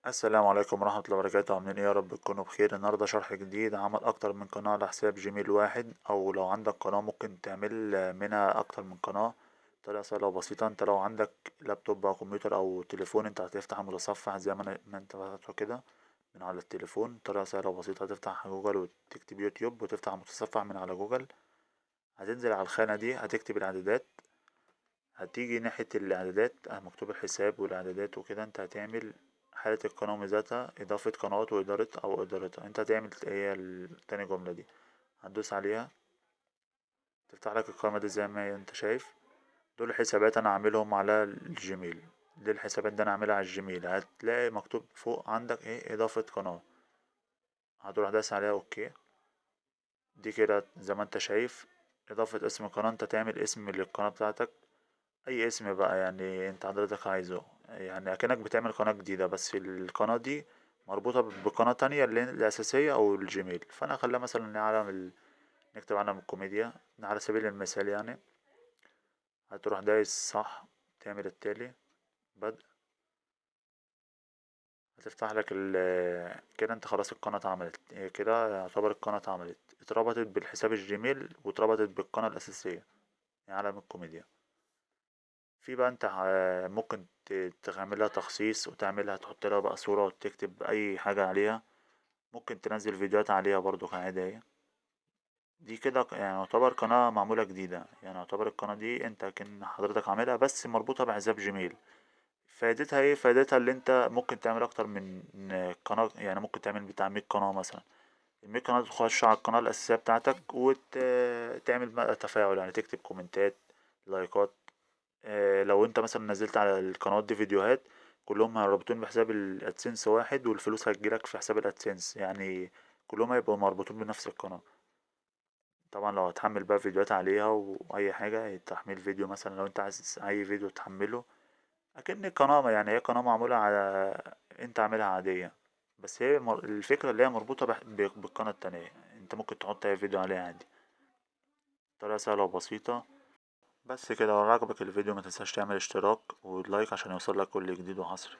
السلام عليكم ورحمة الله وبركاته، عاملين ايه؟ يا رب تكونوا بخير. النهاردة شرح جديد، عمل اكتر من قناة على حساب جيميل واحد، او لو عندك قناة ممكن تعمل منها اكتر من قناة. طريقة سهلة وبسيطة. انت لو عندك لابتوب او كمبيوتر او تليفون، انت هتفتح متصفح زي ما انت فاتحه كده من على التليفون. طريقة سهلة وبسيطة، هتفتح جوجل وتكتب يوتيوب وتفتح متصفح من على جوجل. هتنزل على الخانة دي، هتكتب الاعدادات، هتيجي ناحية الإعدادات مكتوب الحساب والإعدادات وكده. انت هتعمل حالة القناة وميزاتها، إضافة قنوات وإدارة أو إدارتها. انت هتعمل هي تاني جملة دي، هتدوس عليها تفتح لك القائمة دي زي ما انت شايف. دول حسابات أنا عاملهم على الجيميل. دي الحسابات دي أنا عاملها على الجيميل. هتلاقي مكتوب فوق عندك ايه؟ إضافة قناة. هتروح داس عليها أوكي. دي كده زي ما انت شايف إضافة اسم قناة. انت تعمل اسم للقناة بتاعتك، اي اسم بقى يعني انت حضرتك عايزه، يعني اكنك بتعمل قناة جديدة بس القناة دي مربوطة بقناة تانية اللي هي الأساسية أو الجيميل. فأنا أخليها مثلا نكتب عالم الكوميديا على سبيل المثال يعني. هتروح دايس صح، تعمل التالي بدء. هتفتح لك كده انت خلاص القناة اتعملت. كده يعتبر القناة اتعملت، اتربطت بالحساب الجيميل واتربطت بالقناة الأساسية يعني عالم الكوميديا. في بقى انت ممكن تعملها تخصيص وتعملها تحط لها بقى صورة وتكتب أي حاجة عليها. ممكن تنزل فيديوهات عليها برضو كعادية. دي كده يعني يعتبر قناة معمولة جديدة، يعني يعتبر القناة دي انت كأن حضرتك عاملها بس مربوطة بحساب جيميل. فايدتها ايه؟ فايدتها اللي انت ممكن تعمل اكتر من قناة، يعني ممكن تعمل بتاع 100 قناة مثلا. ال100 قناة تخش على القناة الأساسية بتاعتك وتعمل بقى تفاعل، يعني تكتب كومنتات، لايكات. لو انت مثلا نزلت على القنوات دي فيديوهات كلهم مربوطين بحساب الادسنس واحد، والفلوس هتجيلك في حساب الادسنس يعني. كلهم هيبقوا مربوطين بنفس القناة. طبعا لو هتحمل بقى فيديوهات عليها واي حاجة، تحميل فيديو مثلا لو انت عايز اي فيديو تحمله. اكن القناة يعني هي قناة معمولة على، انت عاملها عادية، بس هي الفكرة اللي هي مربوطة بالقناة التانية. انت ممكن تحط اي فيديو عليها عادي. طريقة سهلة وبسيطة. بس كده، لو عجبك الفيديو متنساش تعمل اشتراك ولايك عشان يوصلك كل جديد وحصري.